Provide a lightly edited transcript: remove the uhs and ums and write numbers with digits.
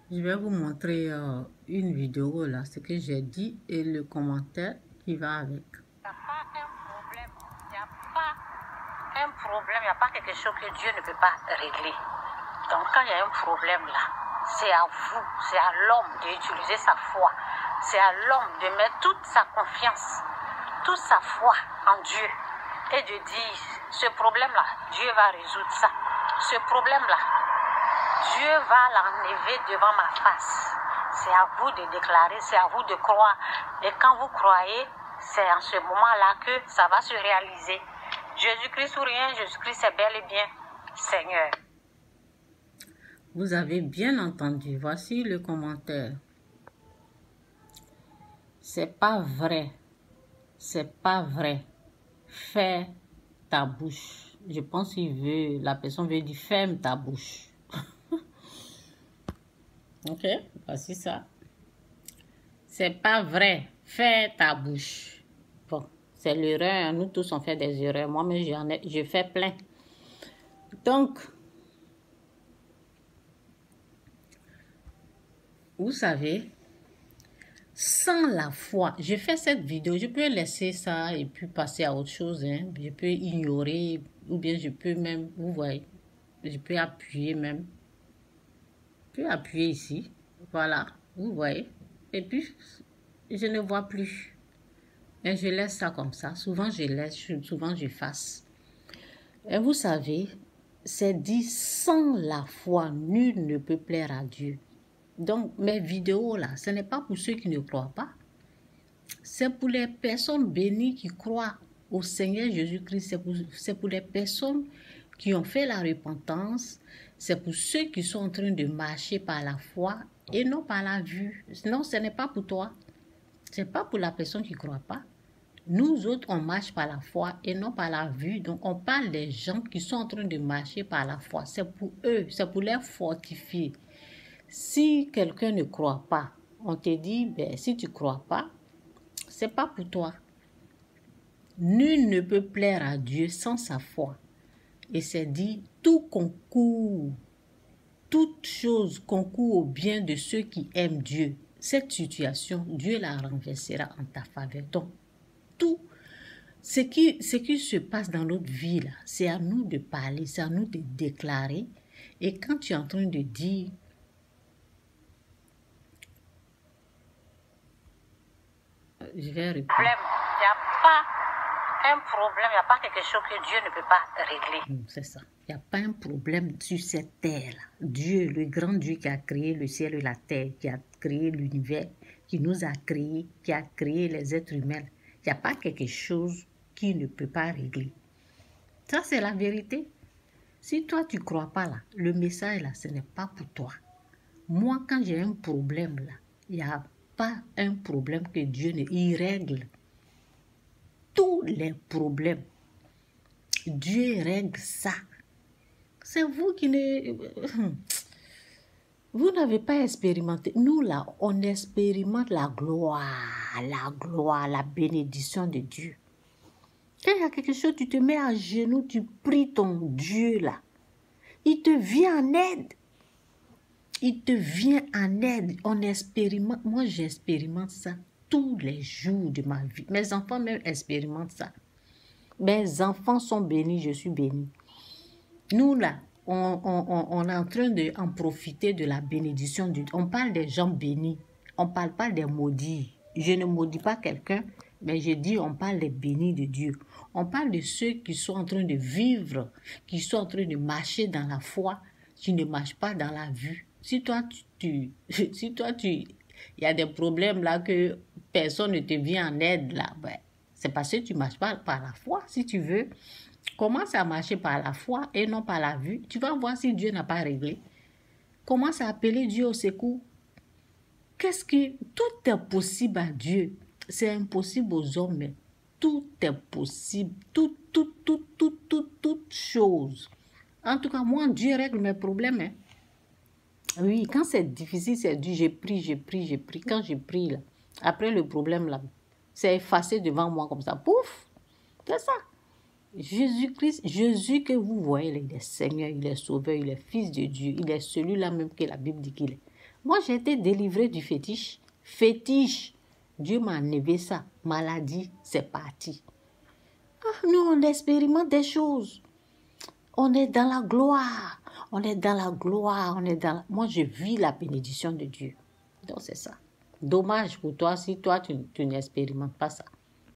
Je vais vous montrer une vidéo là, ce que j'ai dit et le commentaire qui va avec. Il n'y a pas un problème, il n'y a pas un problème, il n'y a pas quelque chose que Dieu ne peut pas régler. Donc quand il y a un problème là, c'est à vous, c'est à l'homme d'utiliser sa foi. C'est à l'homme de mettre toute sa confiance, toute sa foi en Dieu et de dire, ce problème-là, Dieu va résoudre ça. Ce problème-là, Dieu va l'enlever devant ma face. C'est à vous de déclarer, c'est à vous de croire. Et quand vous croyez, c'est en ce moment-là que ça va se réaliser. Jésus-Christ ou rien, Jésus-Christ est bel et bien Seigneur. Vous avez bien entendu. Voici le commentaire. C'est pas vrai. C'est pas vrai. Fais ta bouche. Je pense la personne veut dire ferme ta bouche. Ok, voici ça. C'est pas vrai. Fais ta bouche. Bon, c'est l'erreur. Nous tous on fait des erreurs. Moi-même, je fais plein. Donc, vous savez, sans la foi, je fais cette vidéo, je peux laisser ça et puis passer à autre chose. Hein. Je peux ignorer ou bien je peux même, vous voyez, je peux appuyer même. Je peux appuyer ici. Voilà, vous voyez. Et puis, je ne vois plus. Et je laisse ça comme ça. Souvent, je laisse, souvent, j'efface. Et vous savez, c'est dit, sans la foi, nul ne peut plaire à Dieu. Donc, mes vidéos là, ce n'est pas pour ceux qui ne croient pas. C'est pour les personnes bénies qui croient au Seigneur Jésus-Christ. C'est pour les personnes qui ont fait la repentance. C'est pour ceux qui sont en train de marcher par la foi et non par la vue. Non, ce n'est pas pour toi. Ce n'est pas pour la personne qui ne croit pas. Nous autres, on marche par la foi et non par la vue. Donc, on parle des gens qui sont en train de marcher par la foi. C'est pour eux, c'est pour les fortifier. Si quelqu'un ne croit pas, on te dit, ben, si tu ne crois pas, c'est pas pour toi. Nul ne peut plaire à Dieu sans sa foi. Et c'est dit, tout concourt, toute chose concourt au bien de ceux qui aiment Dieu. Cette situation, Dieu la renversera en ta faveur. Donc, tout ce qui se passe dans notre vie, là, c'est à nous de parler, c'est à nous de déclarer. Et quand tu es en train de dire, je vais répondre. Il n'y a pas un problème, il n'y a pas quelque chose que Dieu ne peut pas régler. C'est ça. Il n'y a pas un problème sur cette terre-là. Dieu, le grand Dieu qui a créé le ciel et la terre, qui a créé l'univers, qui nous a créés, qui a créé les êtres humains, il n'y a pas quelque chose qui ne peut pas régler. Ça, c'est la vérité. Si toi, tu ne crois pas là, le message là, ce n'est pas pour toi. Moi, quand j'ai un problème là, il n'y a pas un problème que Dieu ne y règle. Tous les problèmes, Dieu règle ça. C'est vous qui ne... Vous n'avez pas expérimenté. Nous, là, on expérimente la gloire, la bénédiction de Dieu. Quand il y a quelque chose, tu te mets à genoux, tu pries ton Dieu, là. Il te vient en aide. Il te vient en aide. On expérimente. Moi, j'expérimente ça tous les jours de ma vie. Mes enfants même expérimentent ça. Mes enfants sont bénis, je suis bénie. Nous, là, on est en train d'en profiter de la bénédiction de Dieu. On parle des gens bénis. On ne parle pas des maudits. Je ne maudis pas quelqu'un, mais je dis on parle des bénis de Dieu. On parle de ceux qui sont en train de vivre, qui sont en train de marcher dans la foi, qui ne marchent pas dans la vue. Si toi, il y a des problèmes là que personne ne te vient en aide là, ben, c'est parce que tu ne marches pas par la foi, si tu veux. Commence à marcher par la foi et non par la vue. Tu vas voir si Dieu n'a pas réglé. Commence à appeler Dieu au secours. Tout est possible à Dieu. C'est impossible aux hommes, mais tout est possible. Toute chose. En tout cas, moi, Dieu règle mes problèmes. Hein. Oui, quand c'est difficile, c'est dur. Je prie. Quand je prie, là, après le problème, là, c'est effacé devant moi comme ça. Pouf! C'est ça. Jésus-Christ, Jésus que vous voyez, il est Seigneur, il est Sauveur, il est Fils de Dieu, il est celui-là même que la Bible dit qu'il est. Moi, j'ai été délivrée du fétiche. Fétiche. Dieu m'a enlevé ça. Maladie, c'est parti. Ah, nous, on expérimente des choses. On est dans la gloire. On est dans la gloire. On est dans... Moi, je vis la bénédiction de Dieu. Donc, c'est ça. Dommage pour toi si toi, tu n'expérimentes pas ça.